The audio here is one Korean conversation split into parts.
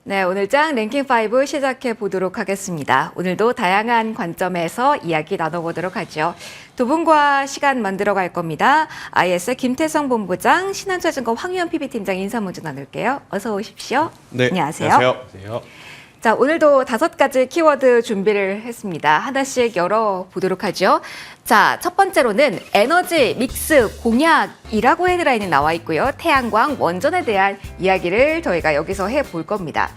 네, 오늘장 랭킹5 시작해 보도록 하겠습니다. 오늘도 다양한 관점에서 이야기 나눠보도록 하죠. 두 분과 시간 만들어 갈 겁니다. IS 김태성 본부장, 신한투자증권 황유연 PB팀장 인사 먼저 나눌게요. 어서 오십시오. 네, 안녕하세요. 안녕하세요. 자, 오늘도 5가지 키워드 준비를 했습니다. 하나씩 열어보도록 하죠. 자, 첫 번째로는 에너지 믹스 공약이라고 헤드라인이 나와 있고요. 태양광 원전에 대한 이야기를 저희가 여기서 해볼 겁니다.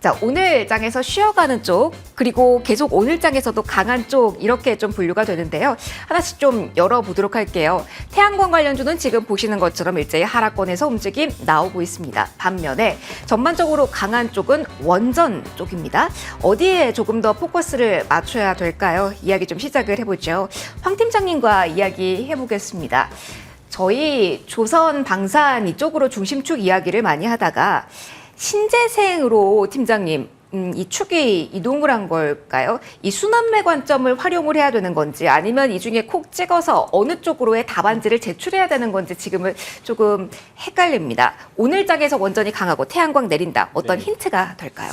자, 오늘 장에서 쉬어가는 쪽, 그리고 계속 오늘 장에서도 강한 쪽 이렇게 좀 분류가 되는데요. 하나씩 좀 열어보도록 할게요. 태양광 관련주는 지금 보시는 것처럼 일제히 하락권에서 움직임 나오고 있습니다. 반면에 전반적으로 강한 쪽은 원전 쪽입니다. 어디에 조금 더 포커스를 맞춰야 될까요? 이야기 좀 시작을 해보죠. 황 팀장님과 이야기 해보겠습니다. 저희 조선 방산 이쪽으로 중심축 이야기를 많이 하다가 신재생으로 팀장님 이 축이 이동을 한 걸까요? 이 순환매 관점을 활용을 해야 되는 건지 아니면 이 중에 콕 찍어서 어느 쪽으로의 답안지를 제출해야 되는 건지 지금은 조금 헷갈립니다. 오늘 장에서 원전이 강하고 태양광 내린다. 어떤 힌트가 될까요?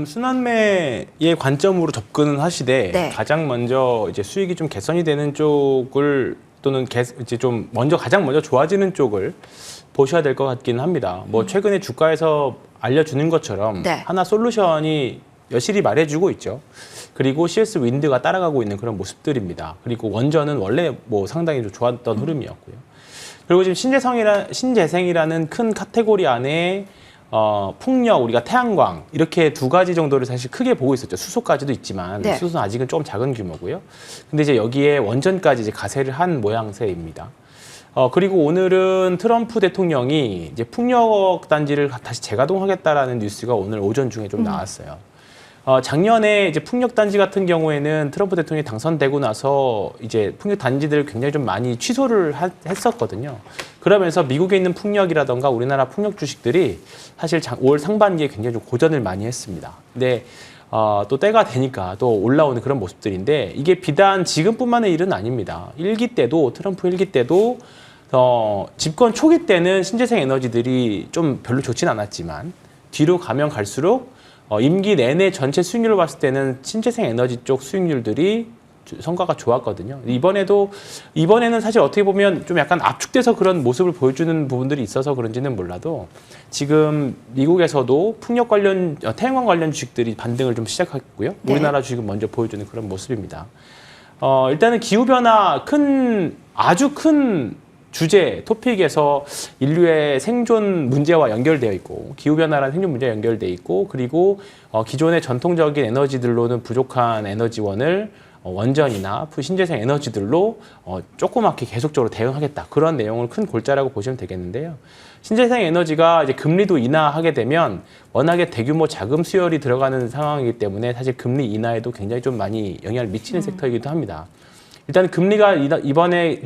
순환매의 관점으로 접근은 하시되 네. 가장 먼저 이제 수익이 좀 개선이 되는 쪽을 또는 이제 좀 가장 먼저 좋아지는 쪽을 보셔야 될 것 같기는 합니다. 뭐 최근에 주가에서 알려주는 것처럼 네. 하나 솔루션이 여실히 말해주고 있죠. 그리고 CS 윈드가 따라가고 있는 그런 모습들입니다. 그리고 원전은 원래 뭐 상당히 좀 좋았던 흐름이었고요. 그리고 지금 신재생이라는 큰 카테고리 안에 풍력, 우리가 태양광 이렇게 두 가지 정도를 사실 크게 보고 있었죠. 수소까지도 있지만 네. 수소는 아직은 조금 작은 규모고요. 근데 이제 여기에 원전까지 이제 가세를 한 모양새입니다. 그리고 오늘은 트럼프 대통령이 이제 풍력 단지를 다시 재가동하겠다라는 뉴스가 오늘 오전 중에 좀 나왔어요. 작년에 이제 풍력 단지 같은 경우에는 트럼프 대통령이 당선되고 나서 이제 풍력 단지들을 굉장히 좀 많이 취소를 했었거든요. 그러면서 미국에 있는 풍력이라던가 우리나라 풍력 주식들이 사실 올 상반기에 굉장히 좀 고전을 많이 했습니다. 근데 또 때가 되니까 또 올라오는 그런 모습들인데 이게 비단 지금뿐만의 일은 아닙니다. 트럼프 1기 때도 집권 초기 때는 신재생 에너지들이 좀 별로 좋진 않았지만 뒤로 가면 갈수록 임기 내내 전체 수익률을 봤을 때는 신재생 에너지 쪽 수익률들이 성과가 좋았거든요. 이번에는 사실 어떻게 보면 좀 약간 압축돼서 그런 모습을 보여주는 부분들이 있어서 그런지는 몰라도 지금 미국에서도 풍력 관련, 태양광 관련 주식들이 반등을 좀 시작했고요. 네. 우리나라 주식은 먼저 보여주는 그런 모습입니다. 일단은 기후변화 아주 큰 주제, 토픽에서 인류의 생존 문제와 연결되어 있고 기후변화라는 생존 문제와 연결되어 있고 그리고 기존의 전통적인 에너지들로는 부족한 에너지원을 원전이나 신재생 에너지들로 조그맣게 계속적으로 대응하겠다. 그런 내용을 큰 골자라고 보시면 되겠는데요. 신재생 에너지가 이제 금리도 인하하게 되면 워낙에 대규모 자금 수혈이 들어가는 상황이기 때문에 사실 금리 인하에도 굉장히 좀 많이 영향을 미치는 섹터이기도 합니다. 일단 금리가 이번에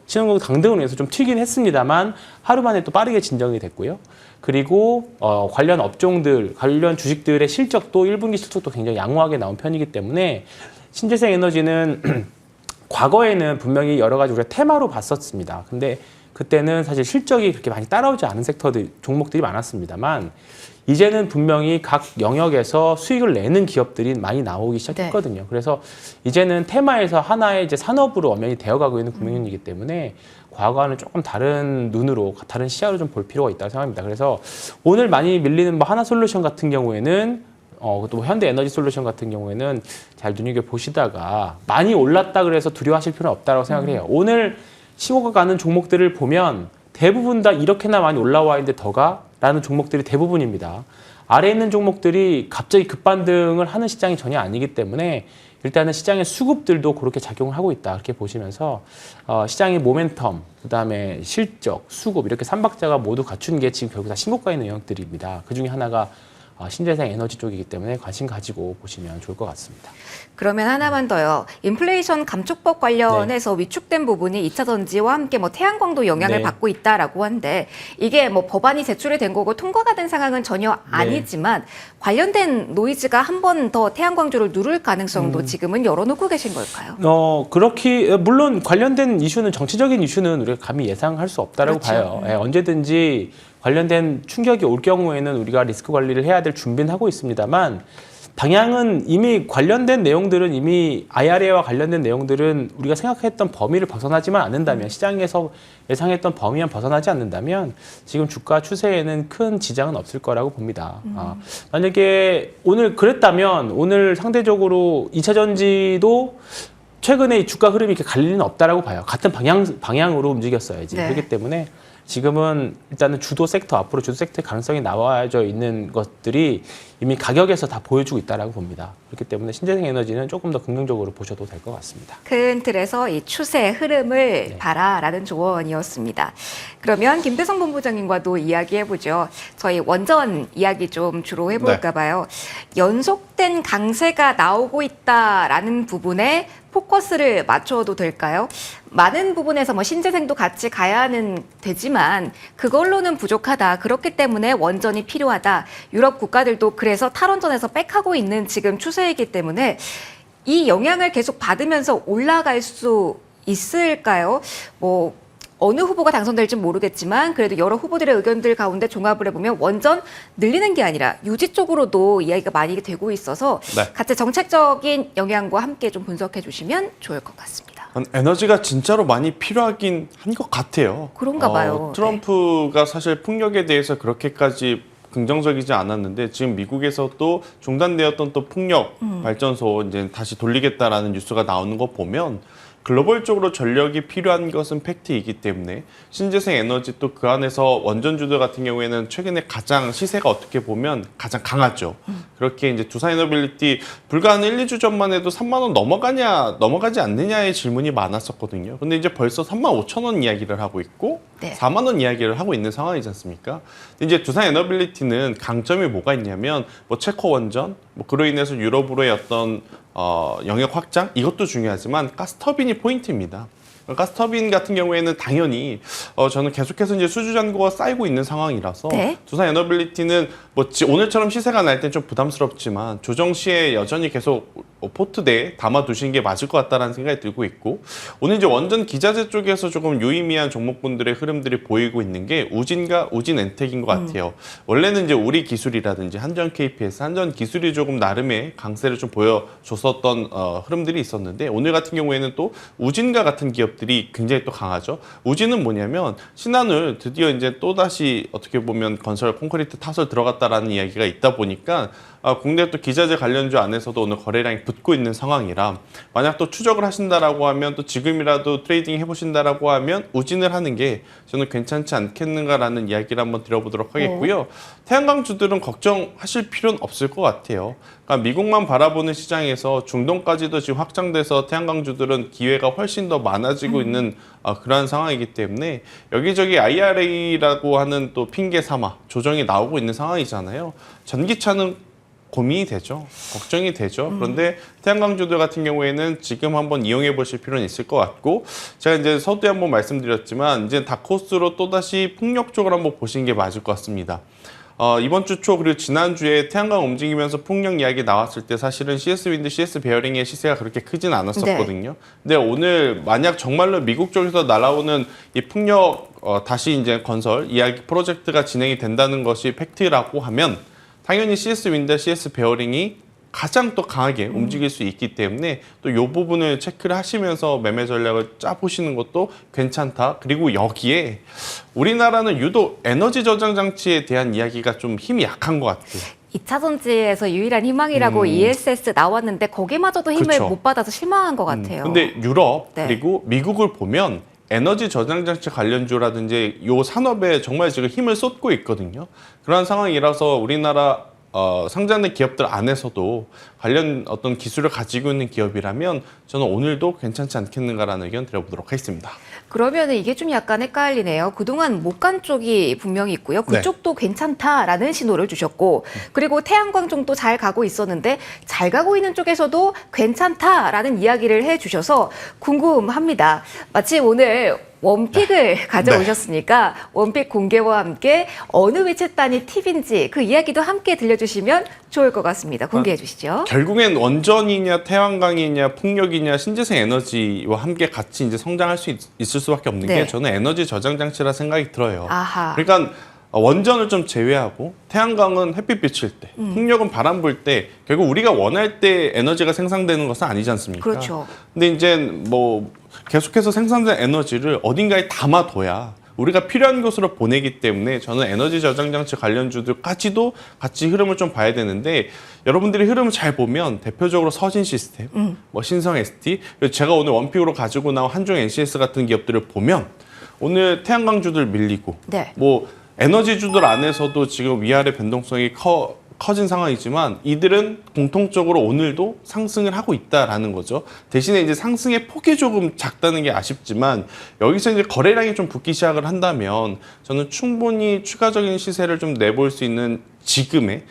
신흥국 강등을 위해서 좀 튀긴 했습니다만 하루 만에 또 빠르게 진정이 됐고요. 그리고 관련 업종들, 관련 주식들의 실적도 1분기 실적도 굉장히 양호하게 나온 편이기 때문에 신재생 에너지는 과거에는 분명히 여러 가지 우리가 테마로 봤었습니다. 근데 그때는 사실 실적이 그렇게 많이 따라오지 않은 종목들이 많았습니다만 이제는 분명히 각 영역에서 수익을 내는 기업들이 많이 나오기 시작했거든요. 네. 그래서 이제는 테마에서 하나의 이제 산업으로 엄연히 되어가고 있는 국민이기 때문에 과거와는 조금 다른 눈으로, 다른 시야로 좀 볼 필요가 있다고 생각합니다. 그래서 오늘 많이 밀리는 하나솔루션 같은 경우에는 또 현대에너지솔루션 같은 경우에는 잘 눈여겨보시다가 많이 올랐다 그래서 두려워하실 필요는 없다고 생각을 해요. 오늘 치고 가는 종목들을 보면 대부분 다 이렇게나 많이 올라와 있는데 더가? 라는 종목들이 대부분입니다. 아래에 있는 종목들이 갑자기 급반등을 하는 시장이 전혀 아니기 때문에 일단은 시장의 수급들도 그렇게 작용을 하고 있다. 이렇게 보시면서 시장의 모멘텀, 그다음에 실적, 수급 이렇게 3박자가 모두 갖춘 게 지금 결국 다 신고가 있는 영역들입니다. 그중에 하나가 신재생 에너지 쪽이기 때문에 관심 가지고 보시면 좋을 것 같습니다. 그러면 하나만 더요. 인플레이션 감축법 관련해서 위축된 부분이 2차 전지와 함께 태양광도 영향을 받고 있다라고 한데 이게 법안이 제출이 된 거고 통과가 된 상황은 전혀 아니지만 관련된 노이즈가 한 번 더 태양광주를 누를 가능성도 지금은 열어놓고 계신 걸까요? 물론 관련된 이슈는 정치적인 이슈는 우리가 감히 예상할 수 없다라고 봐요. 언제든지 관련된 충격이 올 경우에는 우리가 리스크 관리를 해야 될 준비는 하고 있습니다만 방향은 이미 관련된 내용들은 이미 IRA와 관련된 내용들은 우리가 생각했던 범위를 벗어나지만 않는다면 시장에서 예상했던 범위만 벗어나지 않는다면 지금 주가 추세에는 큰 지장은 없을 거라고 봅니다. 만약에 오늘 그랬다면 오늘 상대적으로 2차 전지도 최근에 주가 흐름이 이렇게 갈 리는 없다라고 봐요. 같은 방향으로 움직였어야지. 네. 그렇기 때문에 지금은 일단은 주도 섹터, 앞으로 주도 섹터의 가능성이 나와져 있는 것들이 이미 가격에서 다 보여주고 있다라고 봅니다. 그렇기 때문에 신재생 에너지는 조금 더 긍정적으로 보셔도 될 것 같습니다. 큰 틀에서 이 추세 흐름을 네. 봐라라는 조언이었습니다. 그러면 김대성 본부장님과도 이야기해보죠. 저희 원전 이야기 좀 주로 해볼까 봐요. 연속된 강세가 나오고 있다라는 부분에 포커스를 맞춰도 될까요? 많은 부분에서 뭐 신재생도 같이 가야 하는 되지만 그걸로는 부족하다. 그렇기 때문에 원전이 필요하다. 유럽 국가들도 그래서 탈원전에서 백하고 있는 지금 추세이기 때문에 이 영향을 계속 받으면서 올라갈 수 있을까요? 뭐 어느 후보가 당선될지 모르겠지만 그래도 여러 후보들의 의견들 가운데 종합을 해보면 원전 늘리는 게 아니라 유지 쪽으로도 이야기가 많이 되고 있어서 네. 같이 정책적인 영향과 함께 좀 분석해 주시면 좋을 것 같습니다. 에너지가 진짜로 많이 필요하긴 한 것 같아요. 그런가 봐요. 트럼프가 사실 풍력에 대해서 그렇게까지 긍정적이지 않았는데 지금 미국에서도 중단되었던 또 풍력 발전소 이제 다시 돌리겠다라는 뉴스가 나오는 거 보면 글로벌적으로 전력이 필요한 것은 팩트이기 때문에 신재생 에너지 또 그 안에서 원전주들 같은 경우에는 최근에 가장 시세가 어떻게 보면 가장 강하죠. 그렇게 이제 두산에너빌리티 불과 한 1, 2주 전만 해도 3만 원 넘어가지 않느냐의 질문이 많았었거든요. 근데 이제 벌써 3만 5천 원 이야기를 하고 있고 네. 4만 원 이야기를 하고 있는 상황이지 않습니까? 근데 이제 두산에너빌리티는 강점이 뭐가 있냐면 뭐 체코 원전, 뭐 그로 인해서 유럽으로의 어떤 영역 확장 이것도 중요하지만 가스터빈이 포인트입니다. 가스터빈 같은 경우에는 당연히 저는 계속해서 이제 수주 잔고가 쌓이고 있는 상황이라서 네. 두산에너빌리티는 뭐 오늘처럼 시세가 날 땐 좀 부담스럽지만 조정 시에 여전히 계속 포트대에 담아두시는 게 맞을 것 같다는 생각이 들고 있고 오늘 이제 원전 기자재 쪽에서 조금 유의미한 종목군들의 흐름들이 보이고 있는 게 우진과 우진엔텍인 것 같아요. 원래는 이제 우리 기술이라든지 한전 KPS, 한전 기술이 조금 나름의 강세를 좀 보여줬었던 흐름들이 있었는데 오늘 같은 경우에는 또 우진과 같은 기업들이 굉장히 또 강하죠. 우진은 뭐냐면 신한울 드디어 이제 또 다시 어떻게 보면 건설 콘크리트 타설 들어갔다라는 이야기가 있다 보니까 국내 또 기자재 관련주 안에서도 오늘 거래량이 붙고 있는 상황이라 만약 또 추적을 하신다라고 하면 또 지금이라도 트레이딩 해보신다라고 하면 우진을 하는 게 저는 괜찮지 않겠는가라는 이야기를 한번 드려보도록 하겠고요. 태양광주들은 걱정하실 필요는 없을 것 같아요. 그러니까 미국만 바라보는 시장에서 중동까지도 지금 확장돼서 태양광주들은 기회가 훨씬 더 많아지고 있는 그러한 상황이기 때문에 여기저기 IRA라고 하는 또 핑계 삼아 조정이 나오고 있는 상황이잖아요. 전기차는 고민이 되죠. 걱정이 되죠. 그런데 태양광주들 같은 경우에는 지금 한번 이용해 보실 필요는 있을 것 같고 제가 이제 서두에 한번 말씀드렸지만 이제 다코스로 또다시 풍력 쪽을 한번 보시는 게 맞을 것 같습니다. 이번 주 초 그리고 지난주에 태양광 움직이면서 풍력 이야기 나왔을 때 사실은 CS 윈드, CS 베어링의 시세가 그렇게 크진 않았었거든요. 근데 오늘 만약 정말로 미국 쪽에서 날아오는 이 풍력 다시 이제 건설 이야기 프로젝트가 진행이 된다는 것이 팩트라고 하면 당연히 CS 윈드, CS 베어링이 가장 또 강하게 움직일 수 있기 때문에 또 이 부분을 체크를 하시면서 매매 전략을 짜보시는 것도 괜찮다. 그리고 여기에 우리나라는 유독 에너지 저장 장치에 대한 이야기가 좀 힘이 약한 것 같아요. 2차 전지에서 유일한 희망이라고 ESS 나왔는데 거기마저도 힘을 그쵸. 못 받아서 실망한 것 같아요. 근데 유럽 네. 그리고 미국을 보면 에너지 저장 장치 관련주라든지 요 산업에 정말 지금 힘을 쏟고 있거든요. 그런 상황이라서 우리나라 상장된 기업들 안에서도 관련 어떤 기술을 가지고 있는 기업이라면 저는 오늘도 괜찮지 않겠는가라는 의견 드려보도록 하겠습니다. 그러면은 이게 좀 약간 헷갈리네요. 그동안 못 간 쪽이 분명히 있고요. 그쪽도 괜찮다라는 신호를 주셨고, 그리고 태양광 쪽도 잘 가고 있었는데 잘 가고 있는 쪽에서도 괜찮다라는 이야기를 해주셔서 궁금합니다. 마치 오늘 원픽을 가져오셨으니까 원픽 공개와 함께 어느 위치단이 팁인지 그 이야기도 함께 들려주시면 좋을 것 같습니다. 공개해 주시죠. 결국엔 원전이냐 태양광이냐 풍력이냐 신재생 에너지와 함께 같이 이제 성장할 수 있을 수밖에 없는 네. 게 저는 에너지 저장 장치라 생각이 들어요. 아하. 그러니까 원전을 좀 제외하고 태양광은 햇빛 비칠 때, 풍력은 바람 불 때 결국 우리가 원할 때 에너지가 생산되는 것은 아니지 않습니까? 그렇죠. 근데 이제 뭐 계속해서 생산된 에너지를 어딘가에 담아둬야 우리가 필요한 곳으로 보내기 때문에 저는 에너지 저장 장치 관련주들까지도 같이 흐름을 좀 봐야 되는데 여러분들이 흐름을 잘 보면 대표적으로 서진 시스템, 뭐 신성 ST, 제가 오늘 원픽으로 가지고 나온 한중 NCS 같은 기업들을 보면 오늘 태양광주들 밀리고 네. 뭐 에너지주들 안에서도 지금 위아래 변동성이 커진 상황이지만 이들은 공통적으로 오늘도 상승을 하고 있다라는 거죠. 대신에 이제 상승의 폭이 조금 작다는 게 아쉽지만 여기서 이제 거래량이 좀 붙기 시작을 한다면 저는 충분히 추가적인 시세를 좀 내볼 수 있는 지금의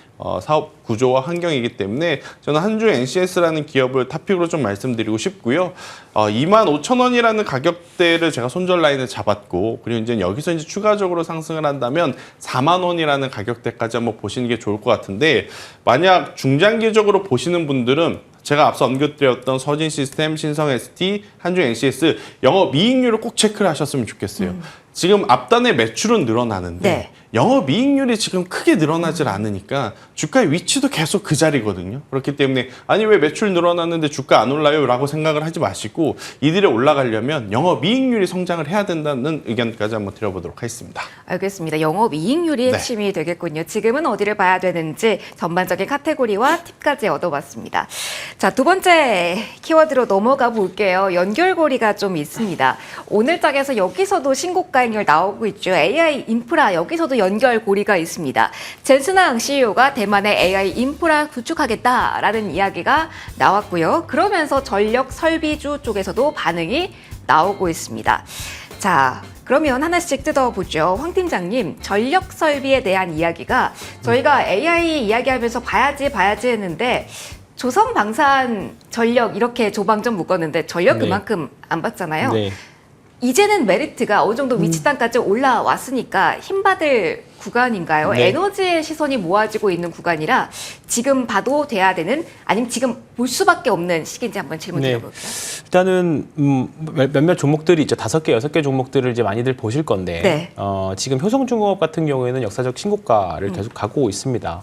사업 구조와 환경이기 때문에 저는 한중 NCS라는 기업을 탑픽으로 좀 말씀드리고 싶고요. 25,000원이라는 가격대를 제가 손절 라인을 잡았고 그리고 이제 여기서 이제 추가적으로 상승을 한다면 4만 원이라는 가격대까지 한번 보시는 게 좋을 것 같은데 만약 중장기적으로 보시는 분들은 제가 앞서 언급드렸던 서진 시스템, 신성 ST, 한중 NCS 영업이익률을 꼭 체크를 하셨으면 좋겠어요. 지금 앞단의 매출은 늘어나는데 네. 영업이익률이 지금 크게 늘어나질 않으니까 주가의 위치도 계속 그 자리거든요. 그렇기 때문에 아니 왜 매출 늘어났는데 주가 안 올라요? 라고 생각을 하지 마시고 이들이 올라가려면 영업이익률이 성장을 해야 된다는 의견까지 한번 드려보도록 하겠습니다. 알겠습니다. 영업이익률이 네. 핵심이 되겠군요. 지금은 어디를 봐야 되는지 전반적인 카테고리와 팁까지 얻어봤습니다. 자, 두 번째 키워드로 넘어가 볼게요. 연결고리가 좀 있습니다. 오늘 장에서 여기서도 신고가 연결 나오고 있죠. AI 인프라 여기서도 연결고리가 있습니다. 젠스낭 CEO가 대만의 AI 인프라 구축하겠다라는 이야기가 나왔고요. 그러면서 전력 설비주 쪽에서도 반응이 나오고 있습니다. 자, 그러면 하나씩 뜯어보죠. 황 팀장님, 전력 설비에 대한 이야기가 저희가 AI 이야기하면서 봐야지 했는데 조선 방산 전력 이렇게 조방좀 묶었는데 전력 네. 그만큼 안 받잖아요. 네. 이제는 메리트가 어느 정도 위치단까지 올라왔으니까 힘받을 구간인가요? 네. 에너지의 시선이 모아지고 있는 구간이라 지금 봐도 돼야 되는 아니면 지금 볼 수밖에 없는 시기인지 한번 질문 네. 드려볼게요. 일단은 몇몇 종목들이 있죠. 5개, 6개 종목들을 이제 많이들 보실 건데 네. 지금 효성중공업 같은 경우에는 역사적 신고가를 계속 가고 있습니다.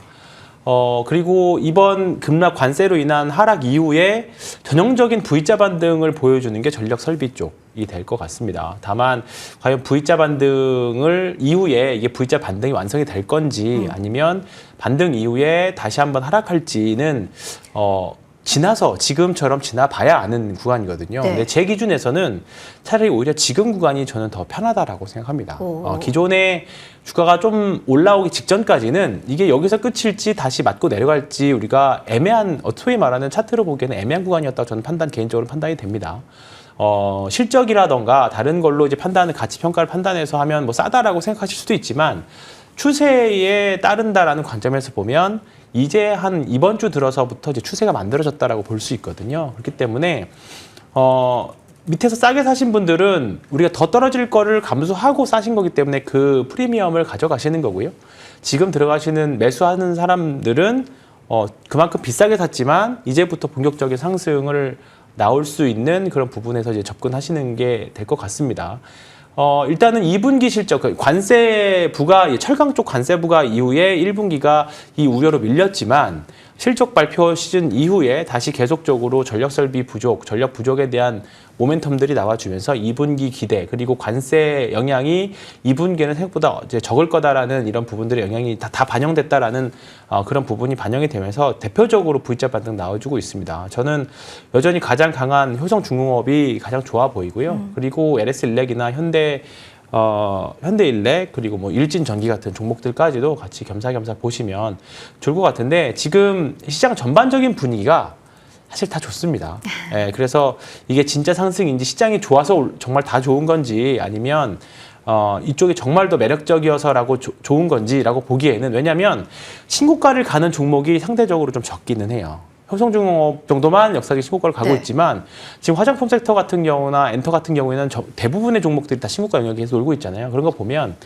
그리고 이번 급락 관세로 인한 하락 이후에 전형적인 V자 반등을 보여주는 게 전력 설비 쪽이 될 것 같습니다. 다만 과연 V자 반등을 이후에 이게 V자 반등이 완성이 될 건지 아니면 반등 이후에 다시 한번 하락할지는 지나서 지금처럼 지나봐야 아는 구간이거든요. 네. 근데 제 기준에서는 차라리 오히려 지금 구간이 저는 더 편하다라고 생각합니다. 기존에 주가가 좀 올라오기 직전까지는 이게 여기서 끝일지 다시 맞고 내려갈지 우리가 애매한 소위 말하는 차트로 보기에는 애매한 구간이었다고 저는 개인적으로 판단이 됩니다. 실적이라던가 다른 걸로 이제 가치 평가를 판단해서 하면 뭐 싸다라고 생각하실 수도 있지만 추세에 따른다라는 관점에서 보면 이제 한 이번 주 들어서부터 이제 추세가 만들어졌다라고 볼 수 있거든요. 그렇기 때문에 밑에서 싸게 사신 분들은 우리가 더 떨어질 거를 감수하고 싸신 거기 때문에 그 프리미엄을 가져가시는 거고요. 지금 들어가시는 매수하는 사람들은 그만큼 비싸게 샀지만 이제부터 본격적인 상승을 나올 수 있는 그런 부분에서 이제 접근하시는 게 될 것 같습니다. 일단은 2분기 실적, 관세 부과, 철강 쪽 관세 부과 이후에 1분기가 이 우려로 밀렸지만 실적 발표 시즌 이후에 다시 계속적으로 전력 설비 부족, 전력 부족에 대한 모멘텀들이 나와주면서 2분기 기대 그리고 관세 영향이 2분기에는 생각보다 이제 적을 거다라는 이런 부분들의 영향이 다 반영됐다라는 그런 부분이 반영이 되면서 대표적으로 V자 반등 나와주고 있습니다. 저는 여전히 가장 강한 효성중공업이 가장 좋아 보이고요. 그리고 LS일렉이나 현대일렉 그리고 뭐 일진전기 같은 종목들까지도 같이 겸사겸사 보시면 좋을 것 같은데 지금 시장 전반적인 분위기가 사실 다 좋습니다. 예, 그래서 이게 진짜 상승인지 시장이 좋아서 정말 다 좋은 건지 아니면 이쪽이 정말 더 매력적이어서라고 좋은 건지라고 보기에는 왜냐하면 신고가를 가는 종목이 상대적으로 좀 적기는 해요. 효성중공업 정도만 역사적 신고가를 가고 네. 있지만 지금 화장품 섹터 같은 경우나 엔터 같은 경우에는 대부분의 종목들이 다 신고가 영역에 계속 놀고 있잖아요. 그런 거 보면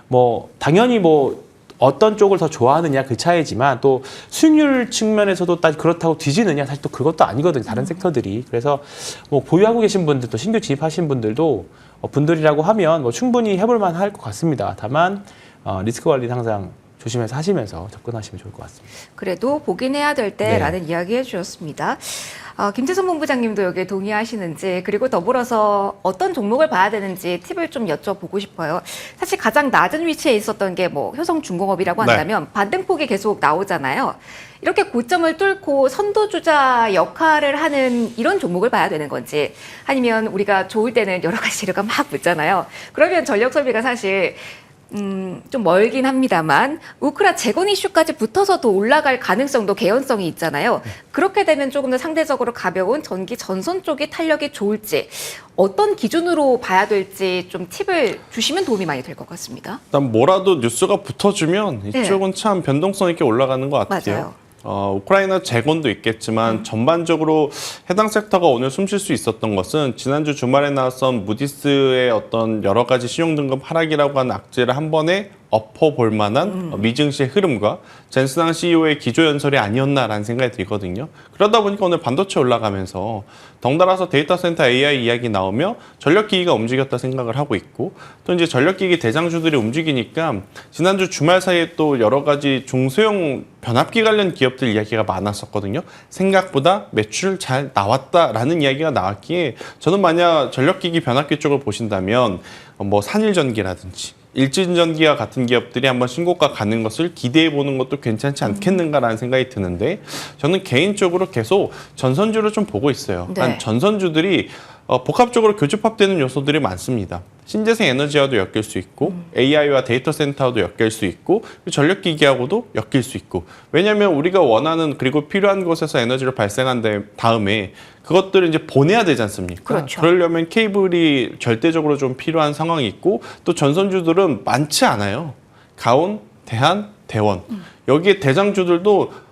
뭐 당연히 뭐 어떤 쪽을 더 좋아하느냐 그 차이지만 또 수익률 측면에서도 딱 그렇다고 뒤지느냐 사실 또 그것도 아니거든요. 다른 섹터들이. 그래서 뭐 보유하고 계신 분들 또 신규 진입하신 분들도 분들이라고 하면 뭐 충분히 해볼 만할 것 같습니다. 다만 리스크 관리는 항상 조심해서 하시면서 접근하시면 좋을 것 같습니다. 그래도 보긴 해야 될 때라는 이야기 해주셨습니다. 김재선 본부장님도 여기에 동의하시는지, 그리고 더불어서 어떤 종목을 봐야 되는지 팁을 좀 여쭤보고 싶어요. 사실 가장 낮은 위치에 있었던 게 뭐 효성중공업이라고 한다면 반등폭이 계속 나오잖아요. 이렇게 고점을 뚫고 선도주자 역할을 하는 이런 종목을 봐야 되는 건지, 아니면 우리가 좋을 때는 여러 가지 재료가 막 붙잖아요. 그러면 전력 설비가 사실 좀 멀긴 합니다만 우크라 재건 이슈까지 붙어서도 올라갈 가능성도 개연성이 있잖아요. 그렇게 되면 조금 더 상대적으로 가벼운 전기 전선 쪽이 탄력이 좋을지, 어떤 기준으로 봐야 될지 좀 팁을 주시면 도움이 많이 될 것 같습니다. 일단 뭐라도 뉴스가 붙어주면 이쪽은 참 변동성 있게 올라가는 것 같아요. 맞아요. 우크라이나 재건도 있겠지만 전반적으로 해당 섹터가 오늘 숨쉴 수 있었던 것은 지난주 주말에 나왔던 무디스의 어떤 여러 가지 신용등급 하락이라고 하는 악재를 한 번에 엎어볼 만한 미증시의 흐름과 젠스낭 CEO의 기조연설이 아니었나라는 생각이 들거든요. 그러다 보니까 오늘 반도체 올라가면서 덩달아서 데이터 센터 AI 이야기 나오며 전력기기가 움직였다 생각을 하고 있고, 또 이제 전력기기 대장주들이 움직이니까 지난주 주말 사이에 또 여러 가지 중소형 변압기 관련 기업들 이야기가 많았었거든요. 생각보다 매출 잘 나왔다라는 이야기가 나왔기에 저는 만약 전력기기 변압기 쪽을 보신다면 뭐 산일전기라든지 일진전기와 같은 기업들이 한번 신고가 가는 것을 기대해 보는 것도 괜찮지 않겠는가라는 생각이 드는데, 저는 개인적으로 계속 전선주를 좀 보고 있어요. 네. 전선주들이 복합적으로 교집합되는 요소들이 많습니다. 신재생 에너지와도 엮일 수 있고 AI와 데이터 센터와도 엮일 수 있고 전력기기하고도 엮일 수 있고, 왜냐하면 우리가 원하는 그리고 필요한 곳에서 에너지를 발생한 다음에 그것들을 이제 보내야 되지 않습니까? 그렇죠. 그러려면 케이블이 절대적으로 좀 필요한 상황이 있고, 또 전선주들은 많지 않아요. 가온, 대한, 대원. 여기에 대장주들도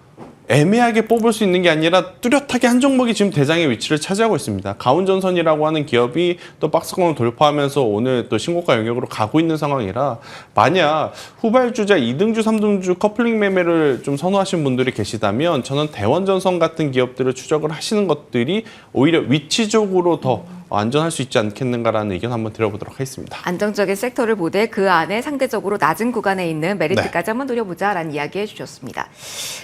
애매하게 뽑을 수 있는 게 아니라 뚜렷하게 한 종목이 지금 대장의 위치를 차지하고 있습니다. 가온전선이라고 하는 기업이 또 박스권을 돌파하면서 오늘 또 신고가 영역으로 가고 있는 상황이라, 만약 후발주자 2등주, 3등주 커플링 매매를 좀 선호하신 분들이 계시다면 저는 대원전선 같은 기업들을 추적을 하시는 것들이 오히려 위치적으로 더 안전할 수 있지 않겠는가라는 의견 한번 드려보도록 하겠습니다. 안정적인 섹터를 보되 그 안에 상대적으로 낮은 구간에 있는 메리트까지 한번 노려보자라는 이야기 해주셨습니다.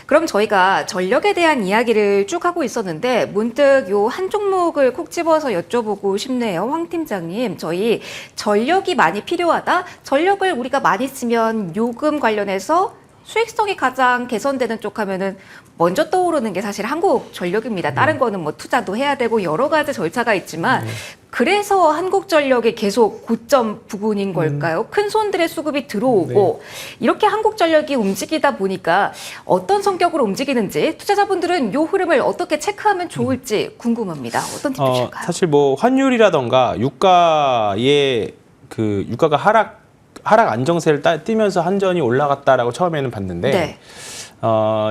그럼 저희가 전력에 대한 이야기를 쭉 하고 있었는데 문득 요 한 종목을 콕 집어서 여쭤보고 싶네요. 황 팀장님, 저희 전력이 많이 필요하다? 전력을 우리가 많이 쓰면 요금 관련해서 수익성이 가장 개선되는 쪽 하면은 먼저 떠오르는 게 사실 한국전력입니다. 다른 거는 뭐 투자도 해야 되고 여러 가지 절차가 있지만 그래서 한국전력이 계속 고점 부분인 걸까요? 큰 손들의 수급이 들어오고 이렇게 한국전력이 움직이다 보니까 어떤 성격으로 움직이는지 투자자분들은 요 흐름을 어떻게 체크하면 좋을지 궁금합니다. 어떤 팁 주실까요? 사실 뭐 환율이라던가 유가의 그 유가가 하락 안정세를 띄면서 한전이 올라갔다라고 처음에는 봤는데 네.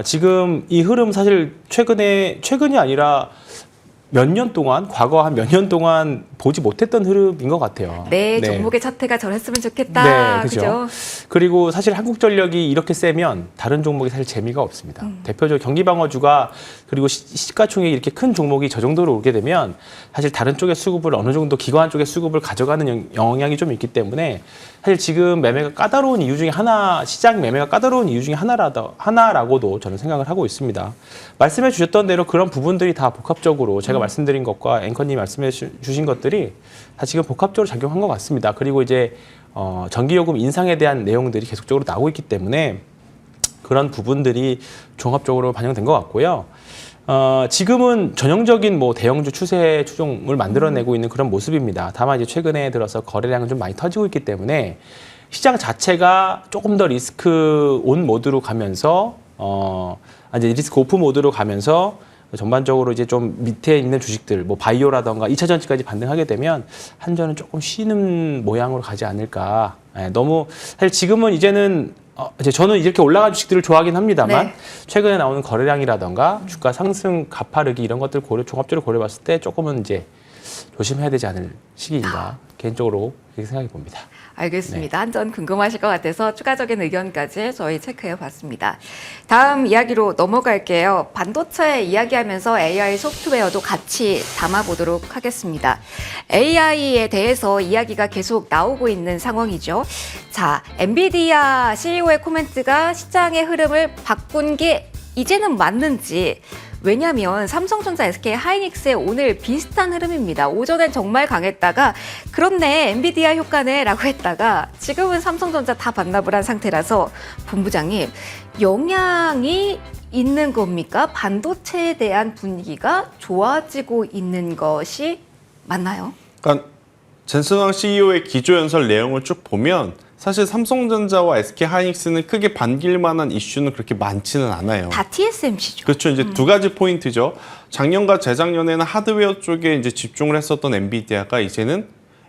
지금 이 흐름 사실 최근이 아니라 몇 년 동안, 과거 한 몇 년 동안 보지 못했던 흐름인 것 같아요. 네, 종목의 차트가 저랬으면 좋겠다. 네, 그죠. 그죠? 그리고 사실 한국전력이 이렇게 세면 다른 종목이 사실 재미가 없습니다. 대표적으로 경기방어주가 그리고 시가총액이 이렇게 큰 종목이 저 정도로 오게 되면 사실 다른 쪽의 수급을 어느 정도 기관 쪽의 수급을 가져가는 영향이 좀 있기 때문에 사실 지금 매매가 까다로운 이유 중에 하나, 시장 매매가 까다로운 이유 중에 하나라고도 저는 생각을 하고 있습니다. 말씀해 주셨던 대로 그런 부분들이 다 복합적으로 제가 말씀드린 것과 앵커님이 말씀해 주신 것들이 다 지금 복합적으로 작용한 것 같습니다. 그리고 이제 전기요금 인상에 대한 내용들이 계속적으로 나오고 있기 때문에 그런 부분들이 종합적으로 반영된 것 같고요. 지금은 전형적인 뭐 대형주 추세 추종을 만들어내고 있는 그런 모습입니다. 다만 이제 최근에 들어서 거래량은 좀 많이 터지고 있기 때문에 시장 자체가 조금 더 리스크 온 모드로 가면서 이제 리스크 오프 모드로 가면서 전반적으로 이제 좀 밑에 있는 주식들, 뭐 바이오라던가 2차 전지까지 반등하게 되면 한전은 조금 쉬는 모양으로 가지 않을까. 너무 사실 지금은 이제는 이제 저는 이렇게 올라간 주식들을 좋아하긴 합니다만 최근에 나오는 거래량이라던가 주가 상승 가파르기 이런 것들 종합적으로 고려봤을 때 조금은 이제 조심해야 되지 않을 시기인가 개인적으로 그렇게 생각해 봅니다. 알겠습니다. 한 점 궁금하실 것 같아서 추가적인 의견까지 저희 체크해 봤습니다. 다음 이야기로 넘어갈게요. 반도체 이야기하면서 AI 소프트웨어도 같이 담아보도록 하겠습니다. AI에 대해서 이야기가 계속 나오고 있는 상황이죠. 자, 엔비디아 CEO의 코멘트가 시장의 흐름을 바꾼 게 이제는 맞는지, 왜냐하면 삼성전자, SK 하이닉스의 오늘 비슷한 흐름입니다. 오전엔 정말 강했다가 그렇네 엔비디아 효과네 라고 했다가 지금은 삼성전자 다 반납을 한 상태라서 본부장님, 영향이 있는 겁니까? 반도체에 대한 분위기가 좋아지고 있는 것이 맞나요? 그러니까 젠슨 황 CEO의 기조연설 내용을 쭉 보면 사실 삼성전자와 SK 하이닉스는 크게 반길 만한 이슈는 그렇게 많지는 않아요. 다 TSMC죠. 그렇죠. 이제 두 가지 포인트죠. 작년과 재작년에는 하드웨어 쪽에 이제 집중을 했었던 엔비디아가 이제는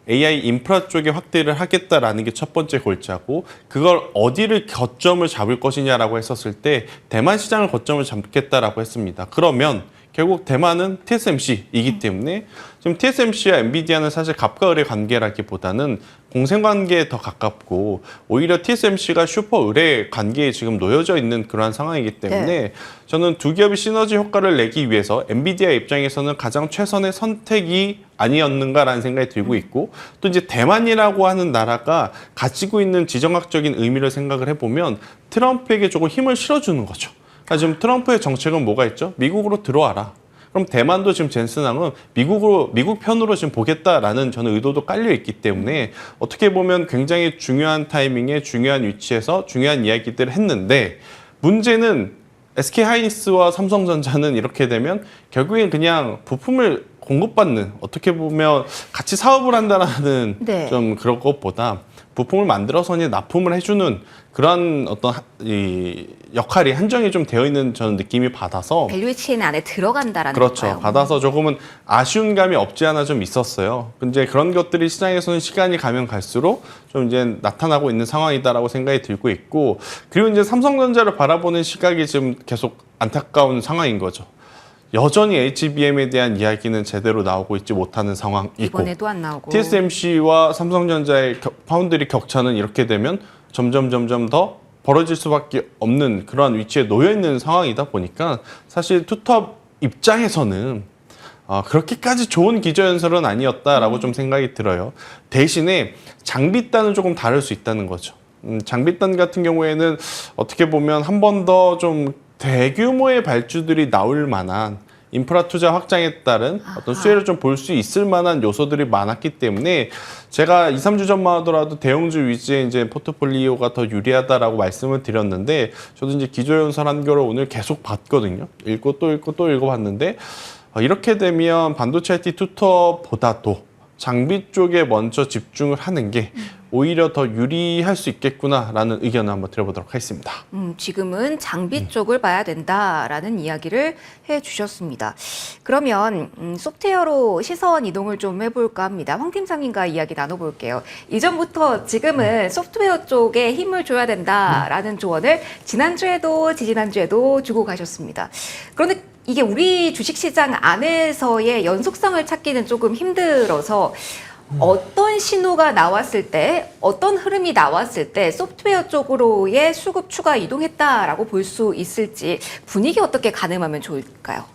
AI 인프라 쪽에 확대를 하겠다라는 게 첫 번째 골자고, 그걸 어디를 거점을 잡을 것이냐라고 했었을 때 대만 시장을 거점을 잡겠다라고 했습니다. 그러면 결국 대만은 TSMC이기 때문에 지금 TSMC와 엔비디아는 사실 갑과 을의 관계라기보다는 공생관계에 더 가깝고, 오히려 TSMC가 슈퍼 을의 관계에 지금 놓여져 있는 그러한 상황이기 때문에 저는 두 기업이 시너지 효과를 내기 위해서 엔비디아 입장에서는 가장 최선의 선택이 아니었는가라는 생각이 들고 있고, 또 이제 대만이라고 하는 나라가 가지고 있는 지정학적인 의미를 생각을 해보면 트럼프에게 조금 힘을 실어주는 거죠. 지금 트럼프의 정책은 뭐가 있죠? 미국으로 들어와라. 그럼 대만도 지금 젠슨왕은 미국 편으로 지금 보겠다라는 저는 의도도 깔려 있기 때문에 어떻게 보면 굉장히 중요한 타이밍에 중요한 위치에서 중요한 이야기들을 했는데, 문제는 SK 하이닉스와 삼성전자는 이렇게 되면 결국엔 그냥 부품을 공급받는, 어떻게 보면 같이 사업을 한다라는 좀 그런 것보다 부품을 만들어서 이제 납품을 해주는 그런 어떤 이 역할이 한정이 좀 되어 있는 저는 느낌이 받아서, 밸류 체인 안에 들어간다라는 그렇죠. 거예요. 받아서 조금은 아쉬운 감이 없지 않아 좀 있었어요. 근데 그런 것들이 시장에서는 시간이 가면 갈수록 좀 이제 나타나고 있는 상황이다라고 생각이 들고 있고, 그리고 이제 삼성전자를 바라보는 시각이 지금 계속 안타까운 상황인 거죠. 여전히 HBM에 대한 이야기는 제대로 나오고 있지 못하는 상황이고, 이번에도 안 나오고, TSMC와 삼성전자의 파운드리 격차는 이렇게 되면 점점 더 벌어질 수밖에 없는 그러한 위치에 놓여 있는 상황이다 보니까 사실 투톱 입장에서는 그렇게까지 좋은 기저연설은 아니었다라고 좀 생각이 들어요. 대신에 장비단은 조금 다를 수 있다는 거죠. 장비단 같은 경우에는 어떻게 보면 한 번 더 좀 대규모의 발주들이 나올 만한, 인프라 투자 확장에 따른 어떤 수혜를 좀 볼 수 있을 만한 요소들이 많았기 때문에 제가 2, 3주 전만 하더라도 대형주 위주의 이제 포트폴리오가 더 유리하다라고 말씀을 드렸는데, 저도 이제 기조연설한 거를 오늘 계속 봤거든요. 읽고 또 읽고 또 읽어봤는데, 이렇게 되면 반도체 IT 투톱보다도 장비 쪽에 먼저 집중을 하는 게 오히려 더 유리할 수 있겠구나라는 의견을 한번 드려보도록 하겠습니다. 지금은 장비 쪽을 봐야 된다라는 이야기를 해주셨습니다. 그러면 소프트웨어로 시선 이동을 좀 해볼까 합니다. 황 팀장님과 이야기 나눠볼게요. 이전부터 지금은 소프트웨어 쪽에 힘을 줘야 된다라는 조언을 지난주에도 지지난주에도 주고 가셨습니다. 그런데 이게 우리 주식시장 안에서의 연속성을 찾기는 조금 힘들어서 어떤 신호가 나왔을 때, 어떤 흐름이 나왔을 때 소프트웨어 쪽으로의 수급 추가 이동했다라고 볼 수 있을지, 분위기 어떻게 가늠하면 좋을까요?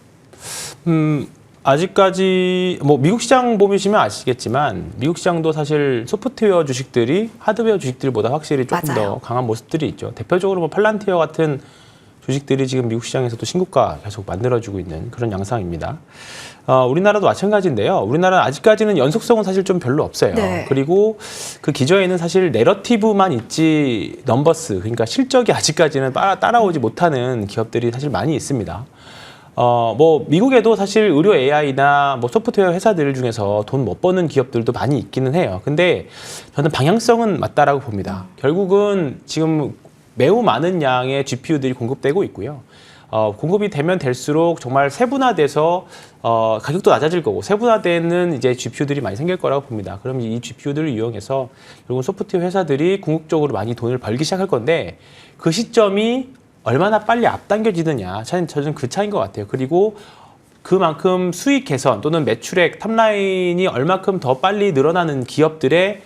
아직까지 뭐 미국 시장 보시면 아시겠지만 미국 시장도 사실 소프트웨어 주식들이 하드웨어 주식들보다 확실히 조금 더 강한 모습들이 있죠. 대표적으로 뭐 팔란티어 같은 주식들이 지금 미국 시장에서도 신고가 계속 만들어주고 있는 그런 양상입니다. 우리나라도 마찬가지인데요. 우리나라는 아직까지는 연속성은 사실 좀 별로 없어요. 그리고 그 기저에는 사실 내러티브만 있지 넘버스, 그러니까 실적이 아직까지는 따라오지 못하는 기업들이 사실 많이 있습니다. 뭐 미국에도 사실 의료 AI나 뭐 소프트웨어 회사들 중에서 돈 못 버는 기업들도 많이 있기는 해요. 근데 저는 방향성은 맞다라고 봅니다. 결국은 지금 매우 많은 양의 GPU들이 공급되고 있고요. 공급이 되면 될수록 정말 세분화돼서 가격도 낮아질 거고, 세분화되는 이제 GPU들이 많이 생길 거라고 봅니다. 그럼 이 GPU들을 이용해서 결국은 소프트웨어 회사들이 궁극적으로 많이 돈을 벌기 시작할 건데, 그 시점이 얼마나 빨리 앞당겨지느냐, 저는 그 차이인 것 같아요. 그리고 그만큼 수익 개선 또는 매출액 탑라인이 얼마큼 더 빨리 늘어나는 기업들의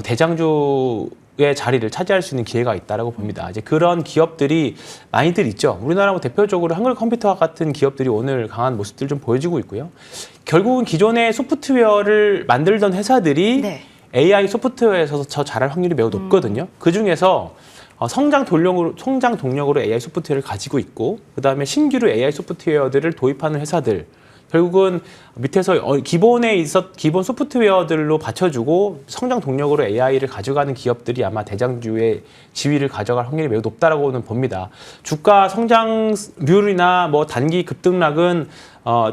대장주의 자리를 차지할 수 있는 기회가 있다라고 봅니다. 이제 그런 기업들이 많이들 있죠. 우리나라 뭐 대표적으로 한글컴퓨터 같은 기업들이 오늘 강한 모습들 좀 보여주고 있고요. 결국은 기존의 소프트웨어를 만들던 회사들이 네. AI 소프트웨어에서 더 잘할 확률이 매우 높거든요. 그 중에서 성장 동력으로 AI 소프트웨어를 가지고 있고, 그 다음에 신규로 AI 소프트웨어들을 도입하는 회사들, 결국은 밑에서 기본 소프트웨어들로 받쳐주고 성장 동력으로 AI를 가져가는 기업들이 아마 대장주의 지위를 가져갈 확률이 매우 높다라고는 봅니다. 주가 성장률이나 뭐 단기 급등락은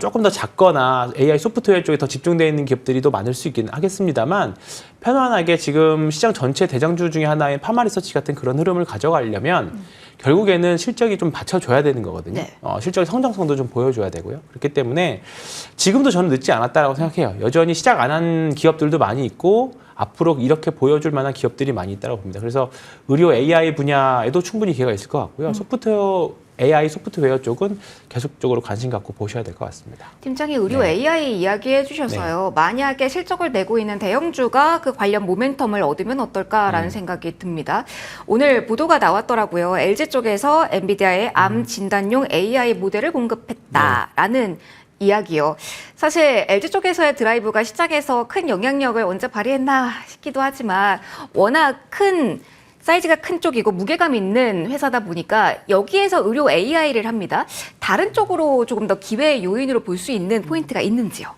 조금 더 작거나 AI 소프트웨어 쪽에 더 집중되어 있는 기업들이 더 많을 수 있긴 하겠습니다만, 편안하게 지금 시장 전체 대장주 중에 하나인 파마리서치 같은 그런 흐름을 가져가려면 결국에는 실적이 좀 받쳐줘야 되는 거거든요. 네. 실적의 성장성도 좀 보여줘야 되고요. 그렇기 때문에 지금도 저는 늦지 않았다고 생각해요. 여전히 시작 안 한 기업들도 많이 있고 앞으로 이렇게 보여줄 만한 기업들이 많이 있다고 봅니다. 그래서 의료 AI 분야에도 충분히 기회가 있을 것 같고요. AI 소프트웨어 쪽은 계속적으로 관심 갖고 보셔야 될 것 같습니다. 팀장이 의료 네. AI 이야기해 주셔서요. 만약에 실적을 내고 있는 대형주가 그 관련 모멘텀을 얻으면 어떨까라는 생각이 듭니다. 오늘 보도가 나왔더라고요. LG 쪽에서 엔비디아의 암 진단용 AI 모델을 공급했다라는 이야기요. 사실 LG 쪽에서의 드라이브가 시장에서 큰 영향력을 언제 발휘했나 싶기도 하지만 워낙 사이즈가 큰 쪽이고 무게감 있는 회사다 보니까 여기에서 의료 AI를 합니다. 다른 쪽으로 조금 더 기회의 요인으로 볼 수 있는 포인트가 있는지요?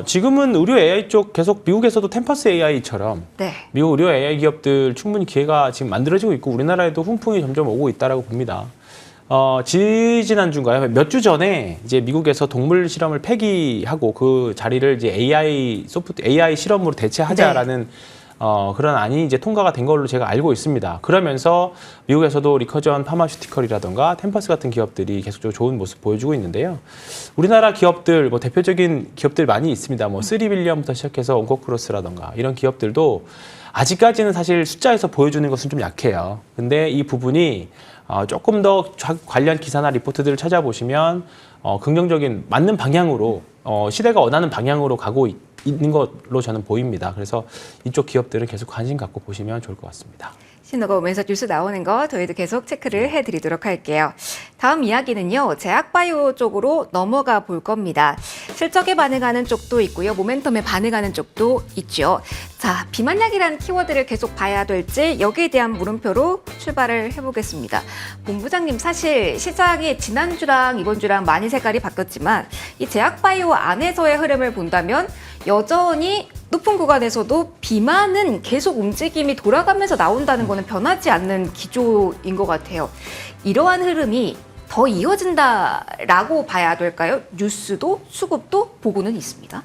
지금은 의료 AI 쪽 계속 미국에서도 템퍼스 AI처럼 네. 미국 의료 AI 기업들 충분히 기회가 지금 만들어지고 있고 우리나라에도 훈풍이 점점 오고 있다라고 봅니다. 지지난주인가요? 몇 주 전에 이제 미국에서 동물 실험을 폐기하고 그 자리를 이제 AI 실험으로 대체하자라는 그런 안이 이제 통과가 된 걸로 제가 알고 있습니다. 그러면서 미국에서도 리커전 파마슈티컬이라던가 템퍼스 같은 기업들이 계속적으로 좋은 모습 보여주고 있는데요. 우리나라 기업들, 뭐 대표적인 기업들 많이 있습니다. 뭐 3빌리언부터 시작해서 온코크로스라던가 이런 기업들도 아직까지는 사실 숫자에서 보여주는 것은 좀 약해요. 근데 이 부분이 조금 더 관련 기사나 리포트들을 찾아보시면 긍정적인 맞는 방향으로 시대가 원하는 방향으로 가고 있는 걸로 저는 보입니다. 그래서 이쪽 기업들은 계속 관심 갖고 보시면 좋을 것 같습니다. 신호가 오면서 뉴스 나오는 거 저희도 계속 체크를 해드리도록 할게요. 다음 이야기는요. 제약바이오 쪽으로 넘어가 볼 겁니다. 실적에 반응하는 쪽도 있고요. 모멘텀에 반응하는 쪽도 있죠. 자, 비만약이라는 키워드를 계속 봐야 될지 여기에 대한 물음표로 출발을 해보겠습니다. 본부장님, 사실 시장이 지난주랑 이번주랑 많이 색깔이 바뀌었지만 이 제약바이오 안에서의 흐름을 본다면 여전히 높은 구간에서도 비만은 계속 움직임이 돌아가면서 나온다는 거는 변하지 않는 기조인 것 같아요. 이러한 흐름이 더 이어진다라고 봐야 될까요? 뉴스도 수급도 보고는 있습니다.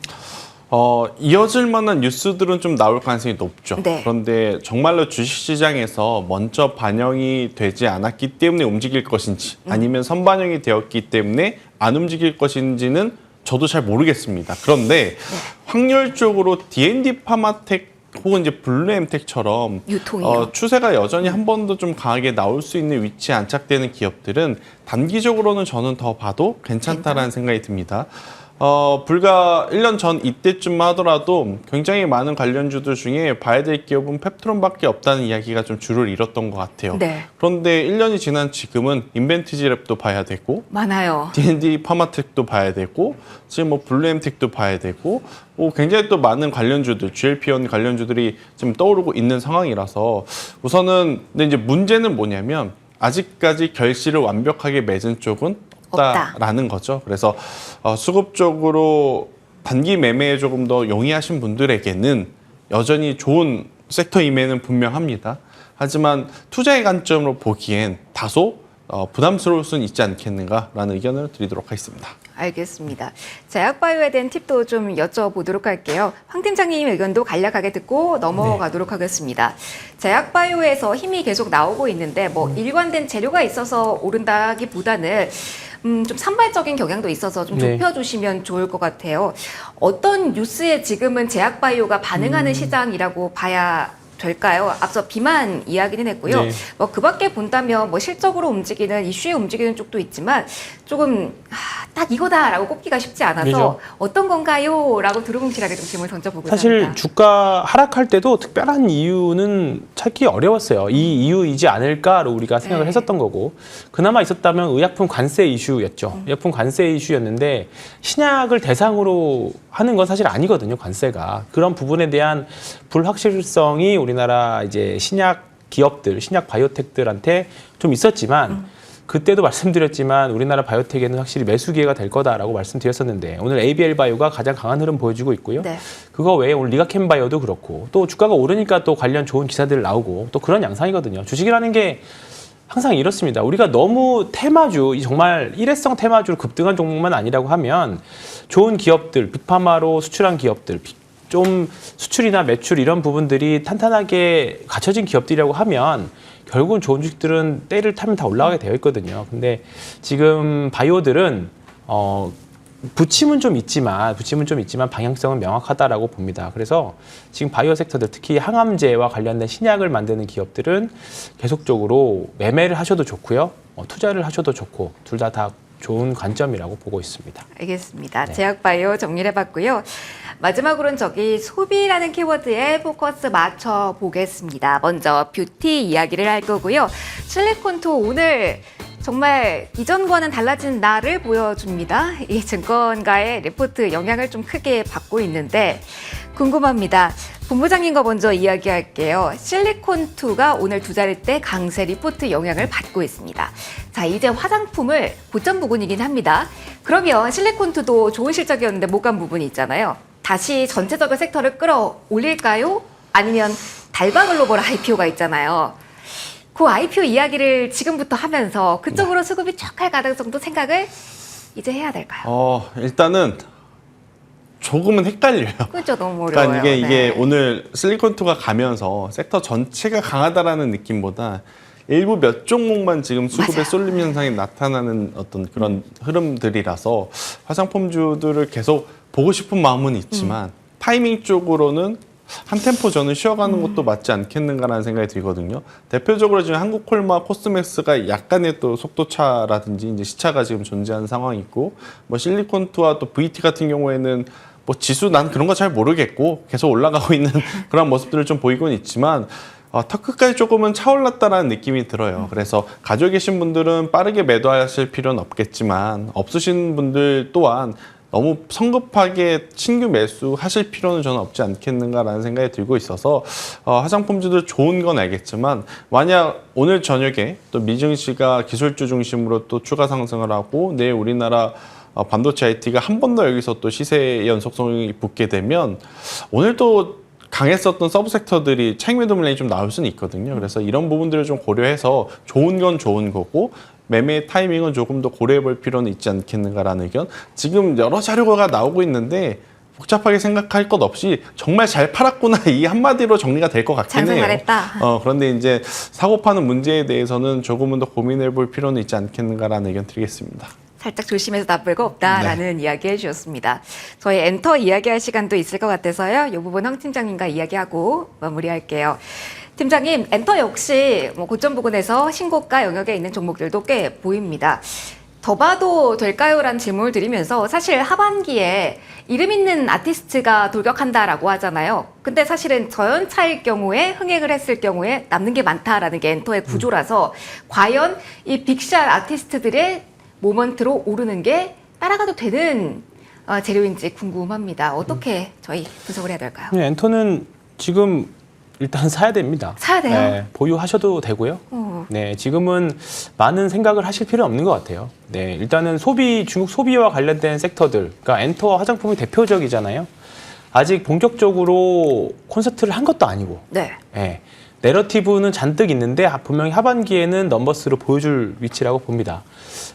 이어질 만한 뉴스들은 좀 나올 가능성이 높죠. 네. 그런데 정말로 주식시장에서 먼저 반영이 되지 않았기 때문에 움직일 것인지 아니면 선반영이 되었기 때문에 안 움직일 것인지는 저도 잘 모르겠습니다. 그런데 확률적으로 D&D 파마텍 혹은 이제 블루엠텍처럼 유통이요. 추세가 여전히 한 번 더 좀 강하게 나올 수 있는 위치에 안착되는 기업들은 단기적으로는 저는 더 봐도 괜찮다라는 생각이 듭니다. 불과 1년 전 이때쯤만 하더라도 굉장히 많은 관련주들 중에 봐야 될 기업은 펩트론밖에 없다는 이야기가 좀 주를 이뤘던 것 같아요. 네. 그런데 1년이 지난 지금은 인벤티지랩도 봐야 되고 많아요. D&D 파마텍도 봐야 되고 지금 뭐 블루엠텍도 봐야 되고 굉장히 또 많은 관련주들, GLP-1 관련주들이 지금 떠오르고 있는 상황이라서 우선은 근데 이제 문제는 뭐냐면 아직까지 결실을 완벽하게 맺은 쪽은 없다라는 거죠. 그래서 수급적으로 단기 매매에 조금 더 용이하신 분들에게는 여전히 좋은 섹터임에는 분명합니다. 하지만 투자의 관점으로 보기엔 다소 부담스러울 수는 있지 않겠는가라는 의견을 드리도록 하겠습니다. 알겠습니다. 제약바이오에 대한 팁도 좀 여쭤보도록 할게요. 황 팀장님 의견도 간략하게 듣고 넘어가도록 하겠습니다. 제약바이오에서 힘이 계속 나오고 있는데 뭐 일관된 재료가 있어서 오른다기보다는 좀 산발적인 경향도 있어서 좀 네. 좁혀주시면 좋을 것 같아요. 어떤 뉴스에 지금은 제약바이오가 반응하는 시장이라고 봐야 될까요? 앞서 비만 이야기는 했고요. 네. 뭐 그밖에 본다면 뭐 실적으로 움직이는 이슈에 움직이는 쪽도 있지만 조금 딱 이거다라고 꼽기가 쉽지 않아서 그죠. 어떤 건가요? 라고 두루뭉실하게 좀 질문을 던져보고 사실 합니다. 주가 하락할 때도 특별한 이유는 찾기 어려웠어요. 이 이유이지 않을까로 우리가 생각을 네. 했었던 거고 그나마 있었다면 의약품 관세 이슈였죠. 의약품 관세 이슈였는데 신약을 대상으로 하는 건 사실 아니거든요. 관세가. 그런 부분에 대한 불확실성이 우리나라 이제 신약 기업들, 신약 바이오텍들한테 좀 있었지만 그때도 말씀드렸지만 우리나라 바이오텍에는 확실히 매수 기회가 될 거다라고 말씀드렸었는데 오늘 ABL 바이오가 가장 강한 흐름 보여주고 있고요. 네. 그거 외에 오늘 리가캠 바이오도 그렇고 또 주가가 오르니까 또 관련 좋은 기사들 나오고 또 그런 양상이거든요. 주식이라는 게 항상 이렇습니다. 우리가 너무 테마주, 정말 일회성 테마주로 급등한 종목만 아니라고 하면 좋은 기업들, 빅파마로 수출한 기업들, 좀 수출이나 매출 이런 부분들이 탄탄하게 갖춰진 기업들이라고 하면 결국은 좋은 주식들은 때를 타면 다 올라가게 되어 있거든요. 근데 지금 바이오들은 부침은 좀 있지만 방향성은 명확하다라고 봅니다. 그래서 지금 바이오 섹터들 특히 항암제와 관련된 신약을 만드는 기업들은 계속적으로 매매를 하셔도 좋고요. 투자를 하셔도 좋고 둘 다 좋은 관점이라고 보고 있습니다. 알겠습니다. 네. 제약바이오 정리를 해봤고요. 마지막으로는 소비라는 키워드에 포커스 맞춰보겠습니다. 먼저 뷰티 이야기를 할 거고요. 실리콘토 오늘 정말 이전과는 달라진 나를 보여줍니다. 이 증권가의 리포트 영향을 좀 크게 받고 있는데 궁금합니다. 본부장님과 먼저 이야기할게요. 실리콘2가 오늘 투자할 때 강세 리포트 영향을 받고 있습니다. 자, 이제 화장품을 고점 부분이긴 합니다. 그러면 실리콘2도 좋은 실적이었는데 못 간 부분이 있잖아요. 다시 전체적인 섹터를 끌어올릴까요? 아니면 달바글로벌 IPO가 있잖아요. 그 IPO 이야기를 지금부터 하면서 그쪽으로 수급이 쭉 갈 가능성도 생각을 이제 해야 될까요? 일단은 조금은 헷갈려요. 그죠, 너무 어려워요. 그러니까 이게 네. 오늘 실리콘투가 가면서 섹터 전체가 강하다라는 느낌보다 일부 몇 종목만 지금 수급에 맞아요. 쏠림 현상이 나타나는 어떤 그런 흐름들이라서 화장품주들을 계속 보고 싶은 마음은 있지만 타이밍 쪽으로는 한 템포 저는 쉬어가는 것도 맞지 않겠는가라는 생각이 들거든요. 대표적으로 지금 한국콜마, 코스맥스가 약간의 또 속도차라든지 이제 시차가 지금 존재하는 상황이 있고, 뭐 실리콘투와 또 VT 같은 경우에는 뭐 지수 난 그런 거 잘 모르겠고 계속 올라가고 있는 그런 모습들을 좀 보이곤 있지만 턱 끝까지 조금은 차올랐다라는 느낌이 들어요. 그래서 가지고 계신 분들은 빠르게 매도하실 필요는 없겠지만 없으신 분들 또한 너무 성급하게 신규 매수하실 필요는 저는 없지 않겠는가라는 생각이 들고 있어서 화장품주들 좋은 건 알겠지만 만약 오늘 저녁에 또 미증시가 기술주 중심으로 또 추가 상승을 하고 내일 우리나라 반도체 IT가 한 번 더 여기서 또 시세 연속성이 붙게 되면 오늘 또 강했었던 서브 섹터들이 차익 매도 물량이 좀 나올 수는 있거든요. 그래서 이런 부분들을 좀 고려해서 좋은 건 좋은 거고 매매 타이밍은 조금 더 고려해 볼 필요는 있지 않겠는가라는 의견. 지금 여러 자료가 나오고 있는데 복잡하게 생각할 것 없이 정말 잘 팔았구나 이 한마디로 정리가 될 것 같긴 장사 해요. 잘했다. 그런데 이제 사고 파는 문제에 대해서는 조금은 더 고민해 볼 필요는 있지 않겠는가라는 의견 드리겠습니다. 살짝 조심해서 나쁠 거 없다라는 이야기 해주셨습니다. 저희 엔터 이야기할 시간도 있을 것 같아서요. 이 부분 황 팀장님과 이야기하고 마무리할게요. 팀장님, 엔터 역시 뭐 고점 부근에서 신고가 영역에 있는 종목들도 꽤 보입니다. 더 봐도 될까요? 라는 질문을 드리면서 사실 하반기에 이름 있는 아티스트가 돌격한다라고 하잖아요. 근데 사실은 저연차일 경우에 흥행을 했을 경우에 남는 게 많다라는 게 엔터의 구조라서 과연 이 빅샷 아티스트들의 모먼트로 오르는 게 따라가도 되는 재료인지 궁금합니다. 어떻게 저희 분석을 해야 될까요? 네, 엔터는 지금 일단 사야 됩니다. 사야 돼요? 네, 보유하셔도 되고요. 네, 지금은 많은 생각을 하실 필요는 없는 것 같아요. 네, 일단은 중국 소비와 관련된 섹터들, 그러니까 엔터 화장품이 대표적이잖아요. 아직 본격적으로 콘서트를 한 것도 아니고, 네. 네, 내러티브는 잔뜩 있는데 분명히 하반기에는 넘버스로 보여줄 위치라고 봅니다.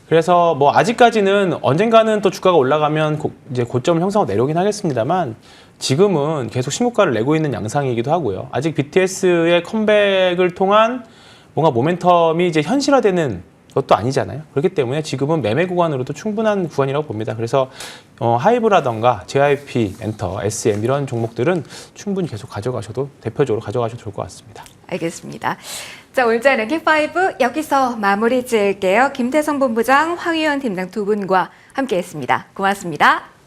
그래서 뭐 아직까지는 언젠가는 또 주가가 올라가면 이제 고점을 형성하고 내려오긴 하겠습니다만 지금은 계속 신고가를 내고 있는 양상이기도 하고요. 아직 BTS의 컴백을 통한 뭔가 모멘텀이 이제 현실화되는 그것도 아니잖아요. 그렇기 때문에 지금은 매매 구간으로도 충분한 구간이라고 봅니다. 그래서 하이브라던가 JYP, 엔터, SM 이런 종목들은 충분히 계속 가져가셔도 대표적으로 가져가셔도 좋을 것 같습니다. 알겠습니다. 자, 오늘자 랭킹5 여기서 마무리 지을게요. 김태성 본부장, 황희연 팀장 두 분과 함께했습니다. 고맙습니다.